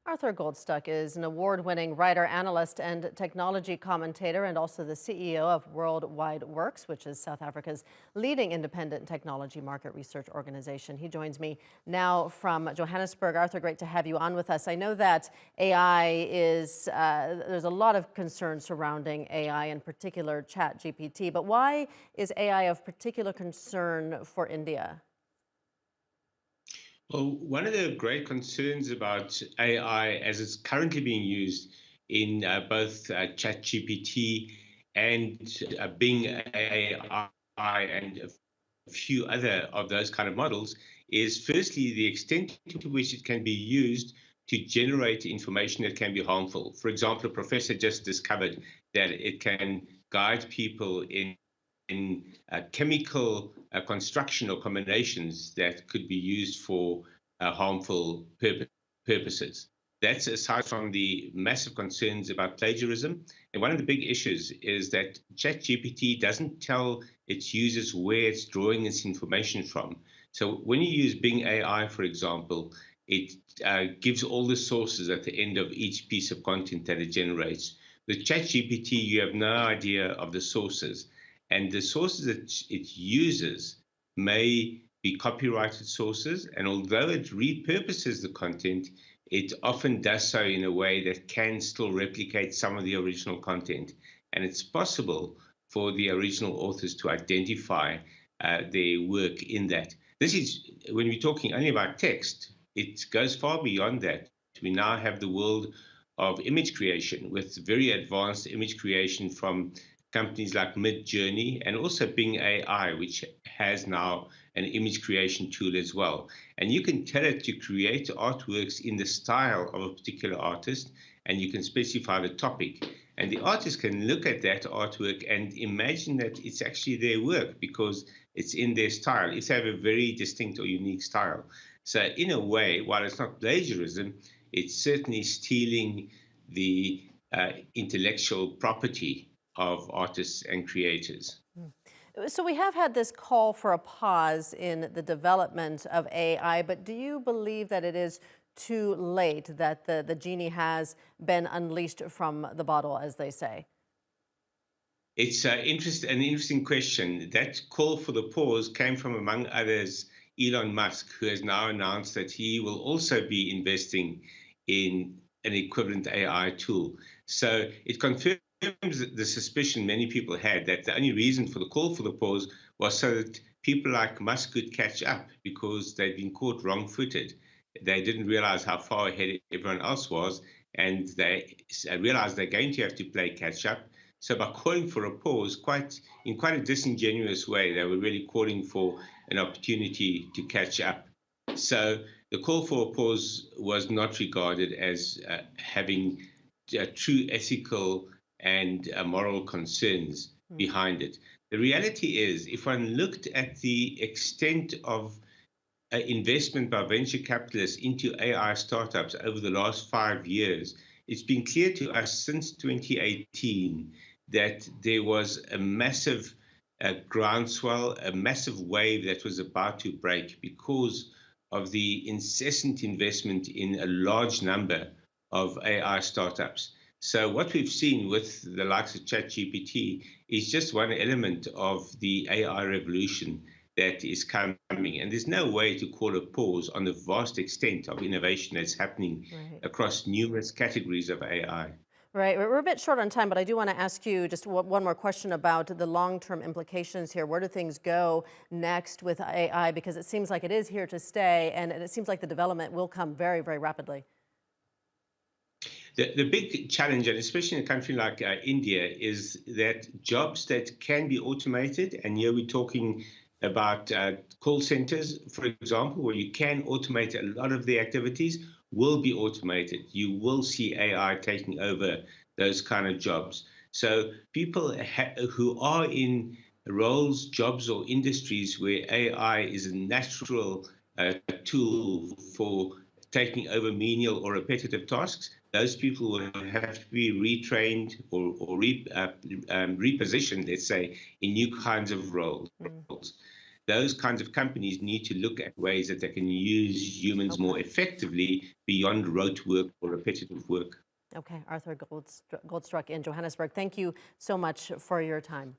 Arthur Goldstuck is an award-winning writer, analyst, and technology commentator, and also the CEO of World Wide Worx, which is South Africa's leading independent technology market research organization. He joins me now from Johannesburg. Arthur, great to have you on with us. I know that AI is, there's a lot of concern surrounding AI, in particular ChatGPT, but why is AI of particular concern for India? Well, one of the great concerns about AI as it's currently being used in both ChatGPT and Bing AI and a few other of those kind of models is firstly the extent to which it can be used to generate information that can be harmful. For example, a professor just discovered that it can guide people in chemical construction or combinations that could be used for harmful purposes. That's aside from the massive concerns about plagiarism. And one of the big issues is that ChatGPT doesn't tell its users where it's drawing its information from. So when you use Bing AI, for example, it gives all the sources at the end of each piece of content that it generates. With ChatGPT, you have no idea of the sources. And the sources that it uses may be copyrighted sources. And although it repurposes the content, it often does so in a way that can still replicate some of the original content. And it's possible for the original authors to identify their work in that. This is, when we're talking only about text, it goes far beyond that. We now have the world of image creation with very advanced image creation from companies like Mid-Journey and also Bing AI, which has now an image creation tool as well. And you can tell it to create artworks in the style of a particular artist, and you can specify the topic. And the artist can look at that artwork and imagine that it's actually their work because it's in their style. It's have a very distinct or unique style. So in a way, while it's not plagiarism, it's certainly stealing the intellectual property of artists and creators. So we have had this call for a pause in the development of AI, but do you believe that it is too late, that the genie has been unleashed from the bottle, as they say? It's an interesting question. That call for the pause came from, among others, Elon Musk, who has now announced that he will also be investing in an equivalent AI tool. So it confirms the suspicion many people had that the only reason for the call for the pause was so that people like Musk could catch up because they'd been caught wrong-footed. They didn't realize how far ahead everyone else was, and they realized they're going to have to play catch up. So by calling for a pause, in quite a disingenuous way, they were really calling for an opportunity to catch up. So the call for a pause was not regarded as having true ethical and moral concerns behind it. The reality is, if one looked at the extent of investment by venture capitalists into AI startups over the last 5 years, it's been clear to us since 2018 that there was a massive groundswell, a massive wave that was about to break because of the incessant investment in a large number of AI startups. So what we've seen with the likes of ChatGPT is just one element of the AI revolution that is coming. And there's no way to call a pause on the vast extent of innovation that's happening across numerous categories of AI. Right. We're a bit short on time, but I do want to ask you just one more question about the long-term implications here. Where do things go next with AI? Because it seems like it is here to stay, and it seems like the development will come very, very rapidly. The big challenge, and especially in a country like India, is that jobs that can be automated, and here we're talking about call centers, for example, where you can automate a lot of the activities, will be automated. You will see AI taking over those kind of jobs. So people who are in roles, jobs, or industries where AI is a natural tool for taking over menial or repetitive tasks, those people will have to be retrained or repositioned, let's say, in new kinds of roles. those kinds of companies need to look at ways that they can use humans more Okay. effectively beyond rote work or repetitive work. Okay. Arthur Goldstruck in Johannesburg. Thank you so much for your time.